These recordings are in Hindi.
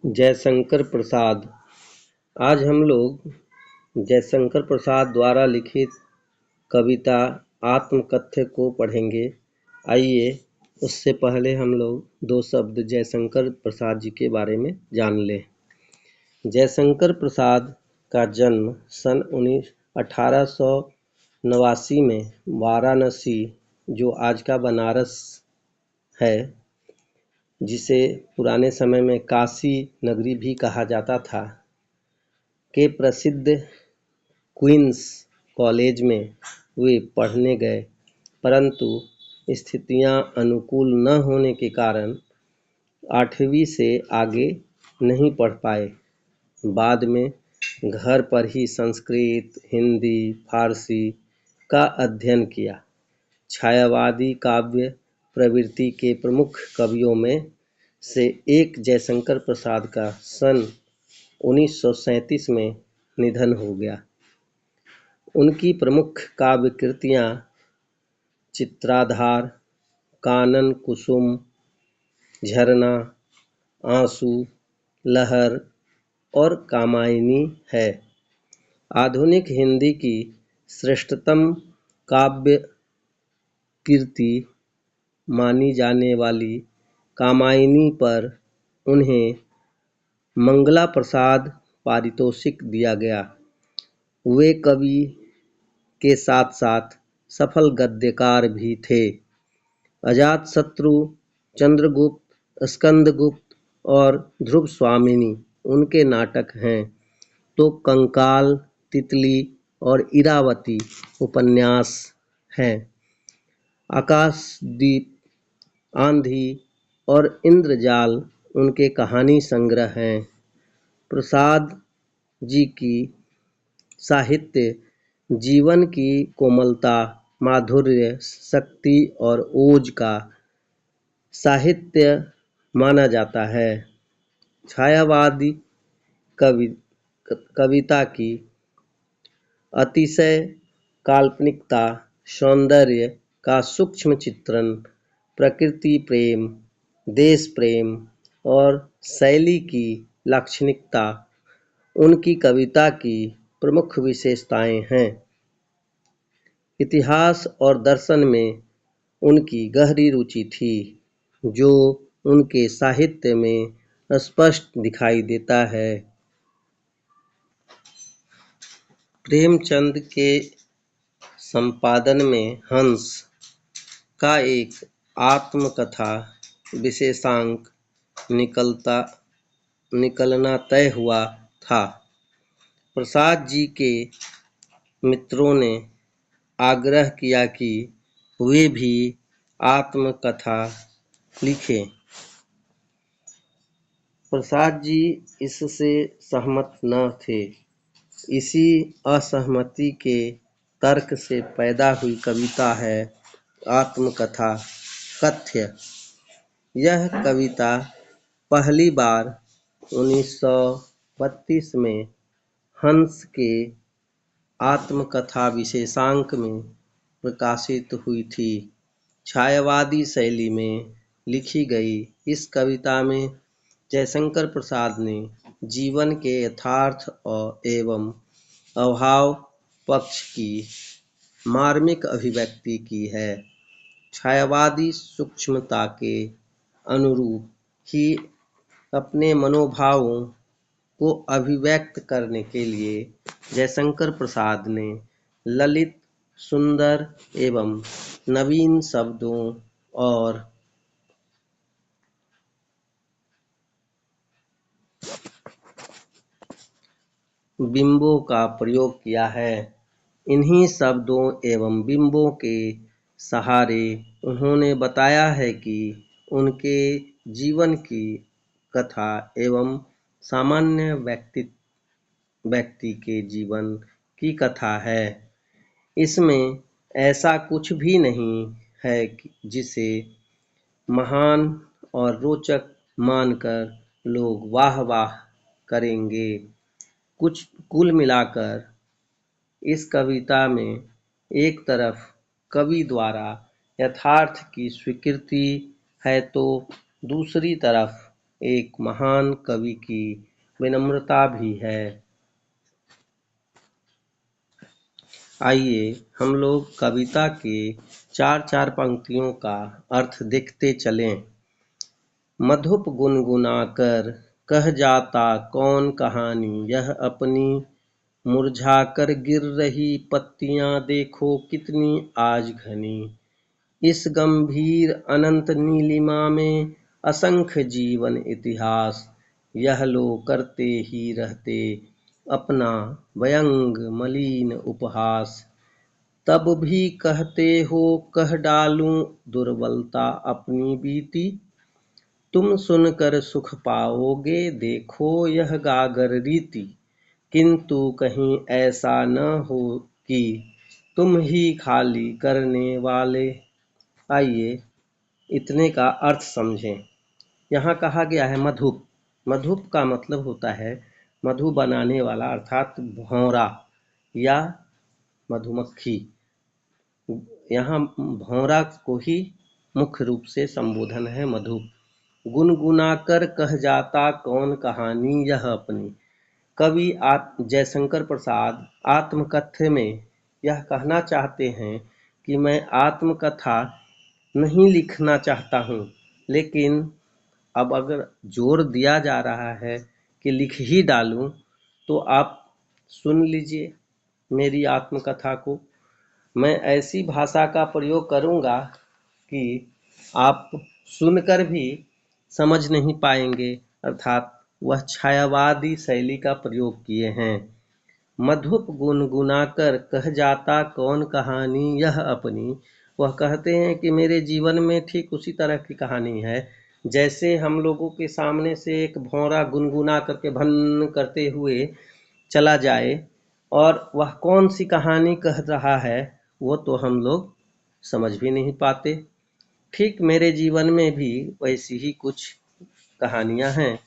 जयशंकर प्रसाद। आज हम लोग जयशंकर प्रसाद द्वारा लिखित कविता आत्मकथ्य को पढ़ेंगे। आइए उससे पहले हम लोग दो शब्द जयशंकर प्रसाद जी के बारे में जान लें। जयशंकर प्रसाद का जन्म सन 1889 में वाराणसी, जो आज का बनारस है, जिसे पुराने समय में काशी नगरी भी कहा जाता था, के प्रसिद्ध क्वींस कॉलेज में वे पढ़ने गए, परंतु स्थितियां अनुकूल न होने के कारण 8वीं से आगे नहीं पढ़ पाए। बाद में घर पर ही संस्कृत, हिंदी, फारसी का अध्ययन किया। छायावादी काव्य प्रवृत्ति के प्रमुख कवियों में से एक जयशंकर प्रसाद का सन 1937 में निधन हो गया। उनकी प्रमुख काव्य कृतियाँ चित्राधार, कानन कुसुम, झरना, आंसू, लहर और कामायनी है। आधुनिक हिंदी की श्रेष्ठतम काव्य कृति मानी जाने वाली कामायनी पर उन्हें मंगला प्रसाद पारितोषिक दिया गया। वे कवि के साथ साथ सफल गद्यकार भी थे। अजातशत्रु, चंद्रगुप्त, स्कंदगुप्त और ध्रुव स्वामिनी उनके नाटक हैं, तो कंकाल, तितली और इरावती उपन्यास हैं। आकाशदीप, आंधी और इंद्रजाल उनके कहानी संग्रह हैं। प्रसाद जी की साहित्य जीवन की कोमलता, माधुर्य, शक्ति और ओज का साहित्य माना जाता है। छायावादी कविता की अतिशय काल्पनिकता, सौंदर्य का सूक्ष्म चित्रण, प्रकृति प्रेम, देश प्रेम और शैली की लाक्षणिकता उनकी कविता की प्रमुख विशेषताएं हैं। इतिहास और दर्शन में उनकी गहरी रुचि थी, जो उनके साहित्य में स्पष्ट दिखाई देता है। प्रेमचंद के संपादन में हंस का एक आत्मकथा विशेषांक निकलना तय हुआ था। प्रसाद जी के मित्रों ने आग्रह किया कि वे भी आत्मकथा लिखें। प्रसाद जी इससे सहमत न थे। इसी असहमति के तर्क से पैदा हुई कविता है आत्मकथा कथ्य। यह कविता पहली बार 1932 में हंस के आत्मकथा विशेषांक में प्रकाशित हुई थी। छायावादी शैली में लिखी गई इस कविता में जयशंकर प्रसाद ने जीवन के यथार्थ एवं अभाव पक्ष की मार्मिक अभिव्यक्ति की है। छायावादी सूक्ष्मता के अनुरूप ही अपने मनोभावों को अभिव्यक्त करने के लिए जयशंकर प्रसाद ने ललित, सुंदर एवं नवीन शब्दों और बिंबों का प्रयोग किया है। इन्हीं शब्दों एवं बिंबों के सहारे उन्होंने बताया है कि उनके जीवन की कथा एवं सामान्य व्यक्ति के जीवन की कथा है। इसमें ऐसा कुछ भी नहीं है जिसे महान और रोचक मानकर लोग वाह वाह करेंगे। कुल मिलाकर इस कविता में एक तरफ कवि द्वारा यथार्थ की स्वीकृति है, तो दूसरी तरफ एक महान कवि की विनम्रता भी है। आइए हम लोग कविता के चार चार पंक्तियों का अर्थ देखते चलें। मधुप गुनगुनाकर कह जाता कौन कहानी यह अपनी, मुरझाकर गिर रही पत्तियां देखो कितनी आज घनी। इस गंभीर अनंत नीलिमा में असंख्य जीवन इतिहास, यह लो करते ही रहते अपना व्यंग मलिन उपहास। तब भी कहते हो कह डालूं दुर्बलता अपनी बीती, तुम सुनकर सुख पाओगे देखो यह गागर रीति। किंतु कहीं ऐसा न हो कि तुम ही खाली करने वाले। आइए इतने का अर्थ समझें। यहाँ कहा गया है मधुप। मधुप का मतलब होता है मधु बनाने वाला, अर्थात भौरा या मधुमक्खी। यहाँ भौरा को ही मुख्य रूप से संबोधन है मधुप। गुनगुनाकर कह जाता कौन कहानी यह अपनी। कवि जयशंकर प्रसाद आत्मकथ्य में यह कहना चाहते हैं कि मैं आत्मकथा नहीं लिखना चाहता हूँ, लेकिन अब अगर जोर दिया जा रहा है कि लिख ही डालूं, तो आप सुन लीजिए मेरी आत्मकथा को। मैं ऐसी भाषा का प्रयोग करूँगा कि आप सुनकर भी समझ नहीं पाएंगे, अर्थात वह छायावादी शैली का प्रयोग किए हैं। मधुप गुनगुनाकर कह जाता कौन कहानी यह अपनी। वह कहते हैं कि मेरे जीवन में ठीक उसी तरह की कहानी है जैसे हम लोगों के सामने से एक भौंरा गुनगुना करके भन करते हुए चला जाए, और वह कौन सी कहानी कह रहा है वो तो हम लोग समझ भी नहीं पाते। ठीक मेरे जीवन में भी वैसी ही कुछ कहानियां हैं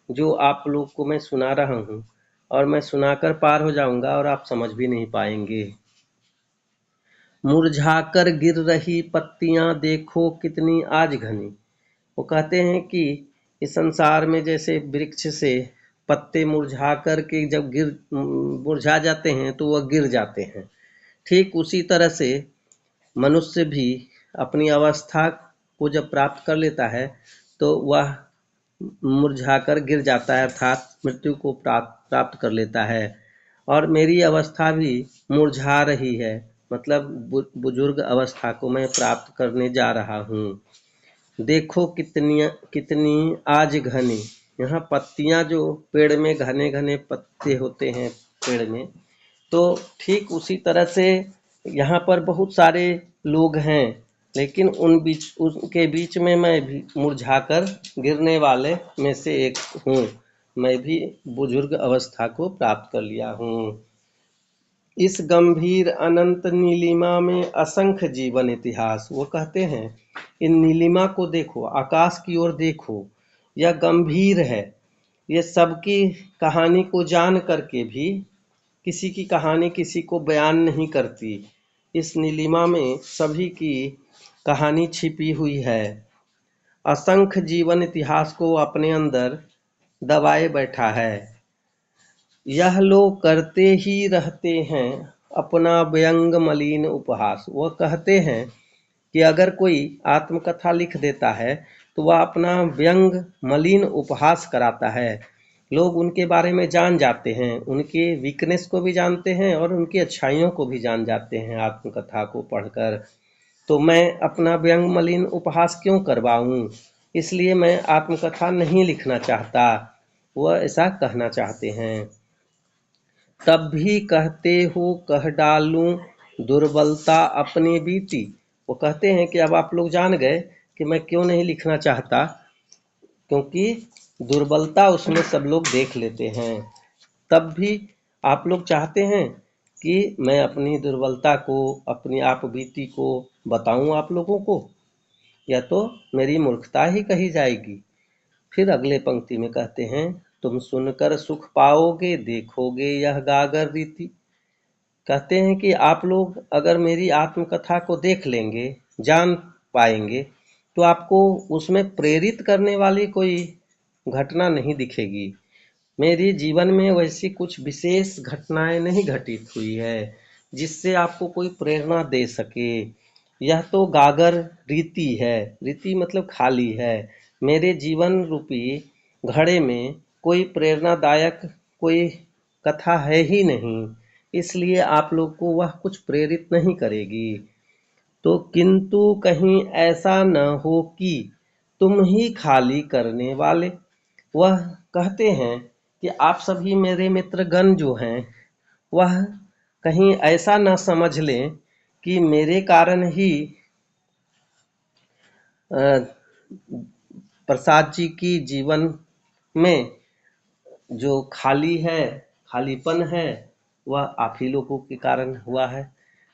जो आप लोग को मैं सुना रहा हूँ, और मैं सुनाकर पार हो जाऊंगा और आप समझ भी नहीं पाएंगे। मुरझाकर गिर रही पत्तियां देखो कितनी आज घनी। वो कहते हैं कि इस संसार में जैसे वृक्ष से पत्ते मुरझा कर के जब मुरझा जाते हैं तो वह गिर जाते हैं, ठीक उसी तरह से मनुष्य भी अपनी अवस्था को जब प्राप्त कर लेता है तो वह मुरझाकर गिर जाता है, अर्थात मृत्यु को प्राप्त कर लेता है। और मेरी अवस्था भी मुरझा रही है, मतलब बुजुर्ग अवस्था को मैं प्राप्त करने जा रहा हूँ। देखो कितनी आज घनी। यहाँ पत्तियाँ जो पेड़ में घने घने पत्ते होते हैं पेड़ में, तो ठीक उसी तरह से यहाँ पर बहुत सारे लोग हैं, लेकिन उनके बीच में मैं भी मुरझाकर गिरने वाले में से एक हूँ। मैं भी बुजुर्ग अवस्था को प्राप्त कर लिया हूँ। इस गंभीर अनंत नीलिमा में असंख्य जीवन इतिहास। वो कहते हैं इन नीलिमा को देखो, आकाश की ओर देखो, यह गंभीर है। ये सबकी कहानी को जान करके भी किसी की कहानी किसी को बयान नहीं करती। इस नीलिमा में सभी की कहानी छिपी हुई है। असंख्य जीवन इतिहास को अपने अंदर दबाए बैठा है। यह लोग करते ही रहते हैं अपना व्यंग मलिन उपहास। वह कहते हैं कि अगर कोई आत्मकथा लिख देता है तो वह अपना व्यंग मलिन उपहास कराता है। लोग उनके बारे में जान जाते हैं, उनके वीकनेस को भी जानते हैं और उनकी अच्छाइयों को भी जान जाते हैं आत्मकथा को पढ़कर। तो मैं अपना व्यंग मलिन उपहास क्यों करवाऊं? इसलिए मैं आत्मकथा नहीं लिखना चाहता, वह ऐसा कहना चाहते हैं। तब भी कहते हो कह डालूं दुर्बलता अपनी बीती। वो कहते हैं कि अब आप लोग जान गए कि मैं क्यों नहीं लिखना चाहता, क्योंकि दुर्बलता उसमें सब लोग देख लेते हैं। तब भी आप लोग चाहते हैं कि मैं अपनी दुर्बलता को, अपनी आप बीती को बताऊं आप लोगों को, या तो मेरी मूर्खता ही कही जाएगी। फिर अगले पंक्ति में कहते हैं तुम सुनकर सुख पाओगे देखोगे यह गागर रीति। कहते हैं कि आप लोग अगर मेरी आत्मकथा को देख लेंगे, जान पाएंगे, तो आपको उसमें प्रेरित करने वाली कोई घटना नहीं दिखेगी। मेरे जीवन में वैसी कुछ विशेष घटनाएं नहीं घटित हुई है जिससे आपको कोई प्रेरणा दे सके। यह तो गागर रीति है। रीति मतलब खाली है। मेरे जीवन रूपी घड़े में कोई प्रेरणादायक कोई कथा है ही नहीं, इसलिए आप लोग को वह कुछ प्रेरित नहीं करेगी। तो किंतु कहीं ऐसा न हो कि तुम ही खाली करने वाले। वह कहते हैं कि आप सभी मेरे मित्रगण जो हैं वह कहीं ऐसा न समझ लें कि मेरे कारण ही प्रसाद जी की जीवन में जो खालीपन है वह आप ही लोगों के कारण हुआ है।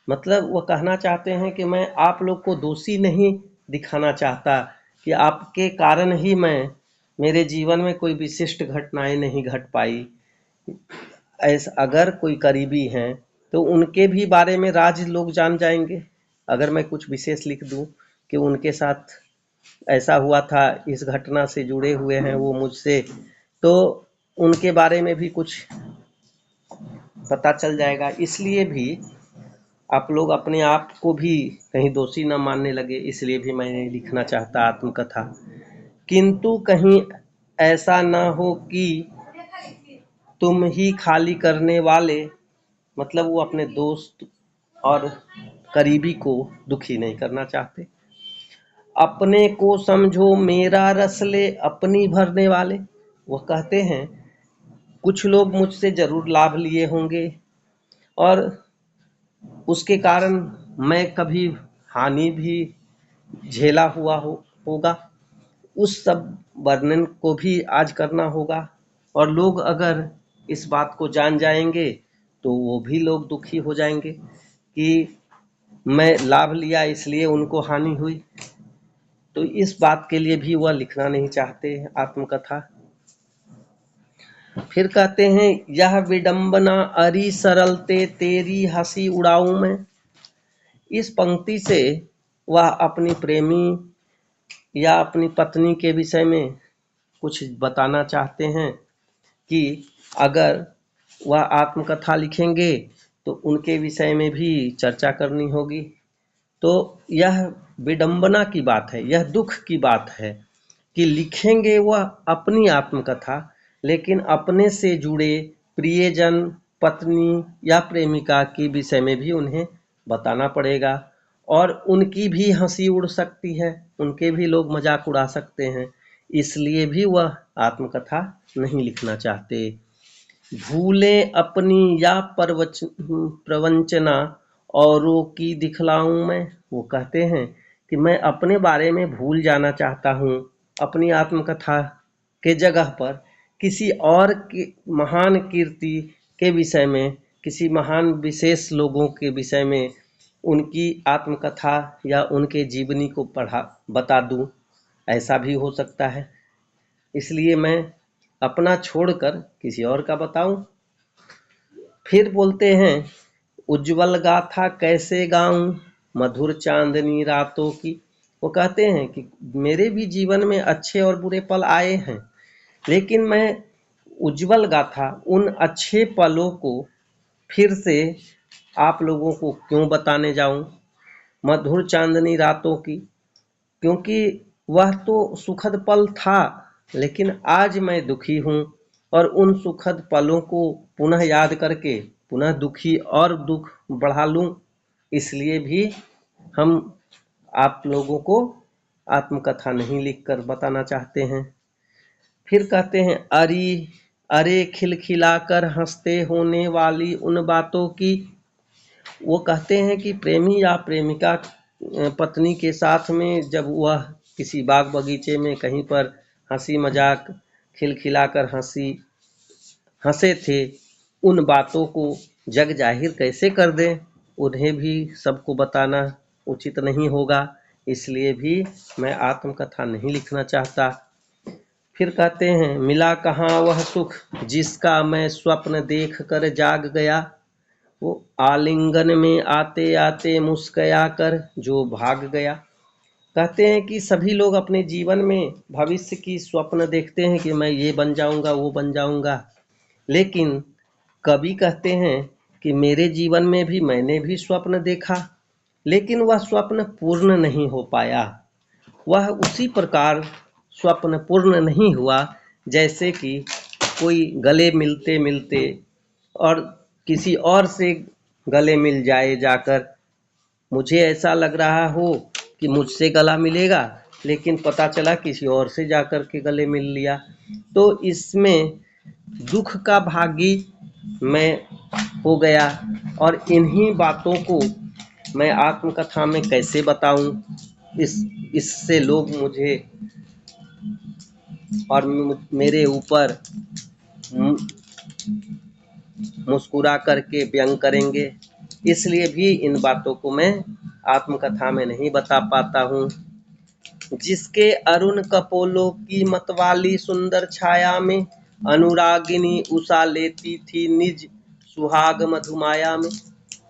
मतलब वो कहना चाहते हैं कि मैं आप लोग को दोषी नहीं दिखाना चाहता कि आपके कारण ही मेरे जीवन में कोई विशिष्ट घटनाएं नहीं घट पाई। ऐसा अगर कोई करीबी हैं तो उनके भी बारे में राज लोग जान जाएंगे। अगर मैं कुछ विशेष लिख दूं कि उनके साथ ऐसा हुआ था, इस घटना से जुड़े हुए हैं वो मुझसे, तो उनके बारे में भी कुछ पता चल जाएगा। इसलिए भी आप लोग अपने आप को भी कहीं दोषी न मानने लगे, इसलिए भी मैं लिखना चाहता आत्मकथा। किंतु कहीं ऐसा न हो कि तुम ही खाली करने वाले, मतलब वो अपने दोस्त और करीबी को दुखी नहीं करना चाहते। अपने को समझो मेरा रस ले अपनी भरने वाले। वो कहते हैं कुछ लोग मुझसे जरूर लाभ लिए होंगे और उसके कारण मैं कभी हानि भी झेला हुआ होगा। उस सब वर्णन को भी आज करना होगा और लोग अगर इस बात को जान जाएंगे तो वो भी लोग दुखी हो जाएंगे कि मैं लाभ लिया इसलिए उनको हानि हुई। तो इस बात के लिए भी वह लिखना नहीं चाहते आत्मकथा। फिर कहते हैं यह विडंबना अरी सरलते तेरी हंसी उड़ाऊं मैं। इस पंक्ति से वह अपनी प्रेमी या अपनी पत्नी के विषय में कुछ बताना चाहते हैं कि अगर वह आत्मकथा लिखेंगे तो उनके विषय में भी चर्चा करनी होगी। तो यह विडंबना की बात है, यह दुख की बात है कि लिखेंगे वह अपनी आत्मकथा, लेकिन अपने से जुड़े प्रियजन, पत्नी या प्रेमिका के विषय में भी उन्हें बताना पड़ेगा और उनकी भी हंसी उड़ सकती है, उनके भी लोग मजाक उड़ा सकते हैं, इसलिए भी वह आत्मकथा नहीं लिखना चाहते। भूले अपनी या प्रवंचना औरों की दिखलाऊं मैं। वो कहते हैं कि मैं अपने बारे में भूल जाना चाहता हूँ, अपनी आत्मकथा के जगह पर किसी और की महान कीर्ति के विषय में, किसी महान विशेष लोगों के विषय में उनकी आत्मकथा या उनके जीवनी को बता दूं। ऐसा भी हो सकता है, इसलिए मैं अपना छोड़कर किसी और का बताऊं। फिर बोलते हैं उज्जवल गाथा कैसे गाऊं मधुर चांदनी रातों की। वो कहते हैं कि मेरे भी जीवन में अच्छे और बुरे पल आए हैं, लेकिन मैं उज्जवल गाथा उन अच्छे पलों को फिर से आप लोगों को क्यों बताने जाऊं, मधुर चांदनी रातों की, क्योंकि वह तो सुखद पल था, लेकिन आज मैं दुखी हूँ और उन सुखद पलों को पुनः याद करके पुनः दुखी और दुख बढ़ा लूं। इसलिए भी हम आप लोगों को आत्मकथा नहीं लिखकर बताना चाहते हैं। फिर कहते हैं अरे खिलखिलाकर हंसते होने वाली उन बातों की। वो कहते हैं कि प्रेमी या प्रेमिका पत्नी के साथ में जब वह किसी बाग बगीचे में कहीं पर हंसी मजाक खिलखिलाकर हंसे थे, उन बातों को जग जाहिर कैसे कर दें, उन्हें भी सबको बताना उचित नहीं होगा, इसलिए भी मैं आत्मकथा नहीं लिखना चाहता। फिर कहते हैं मिला कहाँ वह सुख जिसका मैं स्वप्न देख कर जाग गया। वो आलिंगन में आते आते मुस्कया कर जो भाग गया। कहते हैं कि सभी लोग अपने जीवन में भविष्य की स्वप्न देखते हैं कि मैं ये बन जाऊंगा, वो बन जाऊंगा, लेकिन कवि कहते हैं कि मेरे जीवन में भी मैंने भी स्वप्न देखा, लेकिन वह स्वप्न पूर्ण नहीं हो पाया। वह उसी प्रकार स्वप्न पूर्ण नहीं हुआ जैसे कि कोई गले मिलते मिलते और किसी और से गले मिल जाए जाकर, मुझे ऐसा लग रहा हो कि मुझसे गला मिलेगा, लेकिन पता चला किसी और से जाकर के गले मिल लिया। तो इसमें दुख का भागी मैं हो गया, और इन्हीं बातों को मैं आत्मकथा में कैसे बताऊं। इससे लोग मुझे और मेरे ऊपर मुस्कुरा करके व्यंग करेंगे, इसलिए भी इन बातों को मैं आत्मकथा में नहीं बता पाता हूँ। जिसके अरुण कपोलों की मतवाली सुंदर छाया में अनुरागिनी उषा लेती थी निज सुहाग मधुमाया में।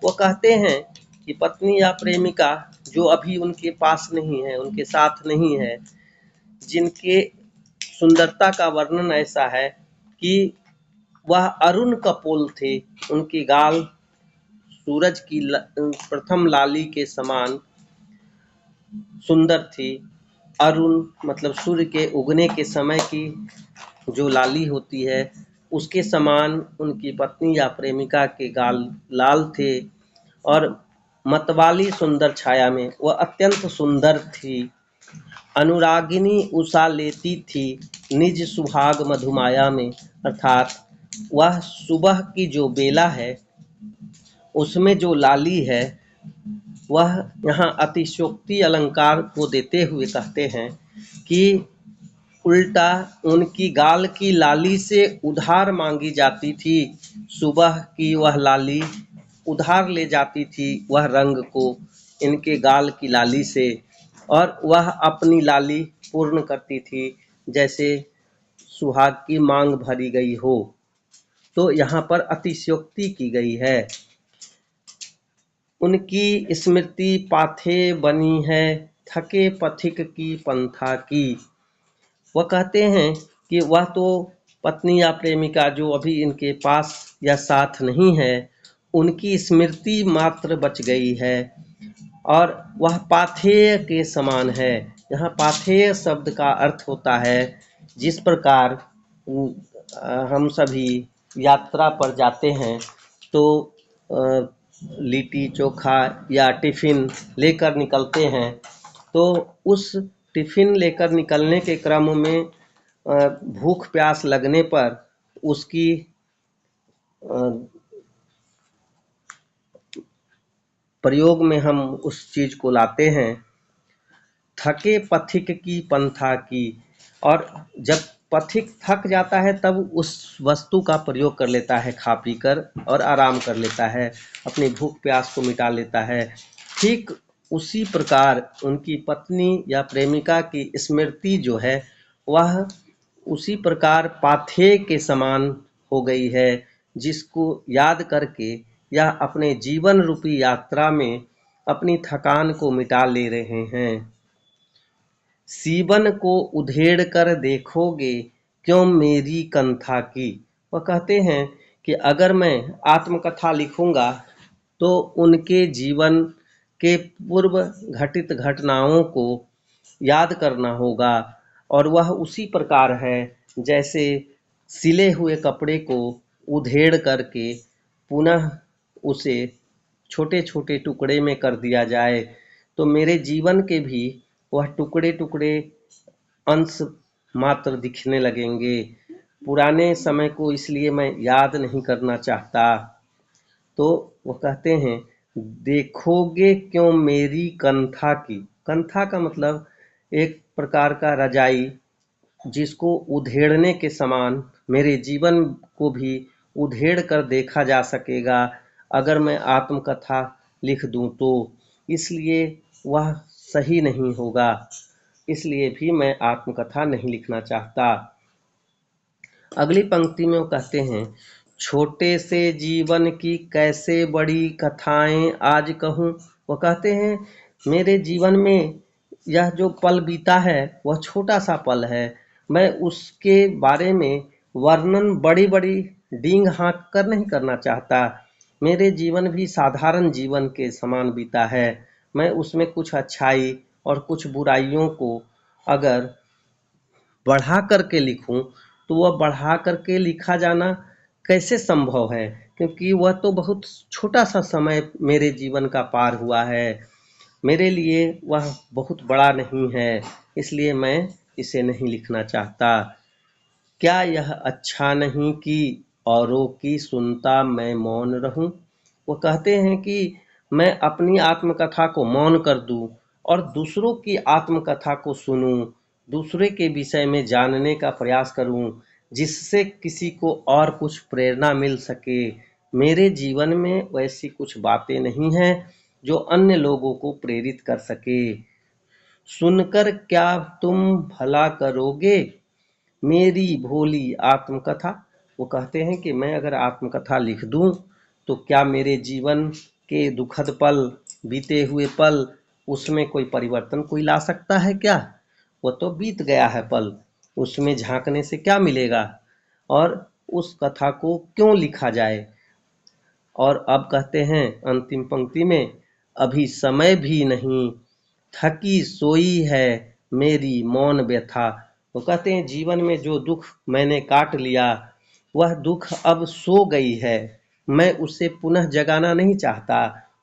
वो कहते हैं कि पत्नी या प्रेमिका जो अभी उनके पास नहीं है, उनके साथ नहीं है, जिनके सुंदरता का वर्णन ऐसा है कि वह अरुण कपोल थे, उनकी गाल सूरज की प्रथम लाली के समान सुंदर थी। अरुण मतलब सूर्य के उगने के समय की जो लाली होती है, उसके समान उनकी पत्नी या प्रेमिका के गाल लाल थे, और मतवाली सुंदर छाया में वह अत्यंत सुंदर थी। अनुरागिनी उषा लेती थी निज सुहाग मधुमाया में, अर्थात वह सुबह की जो बेला है उसमें जो लाली है, वह यहाँ अतिशयोक्ति अलंकार को देते हुए कहते हैं कि उल्टा उनकी गाल की लाली से उधार मांगी जाती थी। सुबह की वह लाली उधार ले जाती थी वह रंग को इनके गाल की लाली से, और वह अपनी लाली पूर्ण करती थी जैसे सुहाग की मांग भरी गई हो। तो यहाँ पर अतिशयोक्ति की गई है। उनकी स्मृति पाथे बनी है थके पथिक की पंथा की। वह कहते हैं कि वह तो पत्नी या प्रेमिका जो अभी इनके पास या साथ नहीं है, उनकी स्मृति मात्र बच गई है, और वह पाथेय के समान है। यहाँ पाथेय शब्द का अर्थ होता है जिस प्रकार हम सभी यात्रा पर जाते हैं तो लिट्टी चोखा या टिफ़िन लेकर निकलते हैं, तो उस टिफ़िन लेकर निकलने के क्रम में भूख प्यास लगने पर उसकी प्रयोग में हम उस चीज़ को लाते हैं, थके पथिक की पंथा की। और जब पथिक थक जाता है तब उस वस्तु का प्रयोग कर लेता है, खा पी कर और आराम कर लेता है, अपनी भूख प्यास को मिटा लेता है। ठीक उसी प्रकार उनकी पत्नी या प्रेमिका की स्मृति जो है वह उसी प्रकार पाथेय के समान हो गई है, जिसको याद करके या अपने जीवन रूपी यात्रा में अपनी थकान को मिटा ले रहे हैं। सीवन को उधेड़ कर देखोगे क्यों मेरी कंथा की। वह कहते हैं कि अगर मैं आत्मकथा लिखूंगा तो उनके जीवन के पूर्व घटित घटनाओं को याद करना होगा, और वह उसी प्रकार है जैसे सिले हुए कपड़े को उधेड़ करके पुनः उसे छोटे छोटे टुकड़े में कर दिया जाए, तो मेरे जीवन के भी वह टुकड़े टुकड़े अंश मात्र दिखने लगेंगे। पुराने समय को इसलिए मैं याद नहीं करना चाहता। तो वो कहते हैं देखोगे क्यों मेरी कंथा की। कंथा का मतलब एक प्रकार का रजाई, जिसको उधेड़ने के समान मेरे जीवन को भी उधेड़ कर देखा जा सकेगा अगर मैं आत्मकथा लिख दूं तो, इसलिए वह सही नहीं होगा, इसलिए भी मैं आत्मकथा नहीं लिखना चाहता। अगली पंक्ति में वो कहते हैं छोटे से जीवन की कैसे बड़ी कथाएं आज कहूँ। वो कहते हैं मेरे जीवन में यह जो पल बीता है वह छोटा सा पल है। मैं उसके बारे में वर्णन बड़ी बड़ी डींग हाँक कर नहीं करना चाहता। मेरे जीवन भी साधारण जीवन के समान बीता है। मैं उसमें कुछ अच्छाई और कुछ बुराइयों को अगर बढ़ा करके लिखूं तो वह बढ़ा करके लिखा जाना कैसे संभव है, क्योंकि वह तो बहुत छोटा सा समय मेरे जीवन का पार हुआ है। मेरे लिए वह बहुत बड़ा नहीं है, इसलिए मैं इसे नहीं लिखना चाहता। क्या यह अच्छा नहीं कि औरों की सुनता मैं मौन रहूं? वो कहते हैं कि मैं अपनी आत्मकथा को मौन कर दूं और दूसरों की आत्मकथा को सुनूं, दूसरे के विषय में जानने का प्रयास करूं, जिससे किसी को और कुछ प्रेरणा मिल सके। मेरे जीवन में वैसी कुछ बातें नहीं हैं जो अन्य लोगों को प्रेरित कर सके। सुनकर क्या तुम भला करोगे मेरी भोली आत्मकथा? वो कहते हैं कि मैं अगर आत्मकथा लिख दूं तो क्या मेरे जीवन के दुखद पल, बीते हुए पल, उसमें कोई परिवर्तन कोई ला सकता है क्या? वो तो बीत गया है पल, उसमें झांकने से क्या मिलेगा? और उस कथा को क्यों लिखा जाए? और अब कहते हैं अंतिम पंक्ति में, अभी समय भी नहीं, थकी सोई है मेरी मौन व्यथा। वो कहते हैं जीवन में जो दुख मैंने काट लिया वह दुख अब सो गई है। मैं उसे पुनः जगाना नहीं चाहता,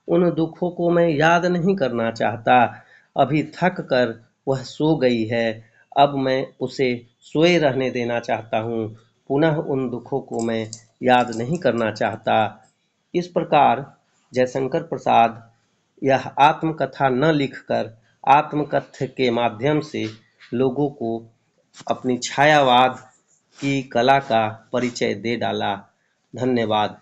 उन दुखों को मैं याद नहीं करना चाहता। अभी थक कर वह सो गई है, अब मैं उसे सोए रहने देना चाहता हूँ। पुनः उन दुखों को मैं याद नहीं करना चाहता। इस प्रकार जयशंकर प्रसाद यह आत्मकथा न लिखकर आत्मकथ्य के माध्यम से लोगों को अपनी छायावाद की कला का परिचय दे डाला। धन्यवाद।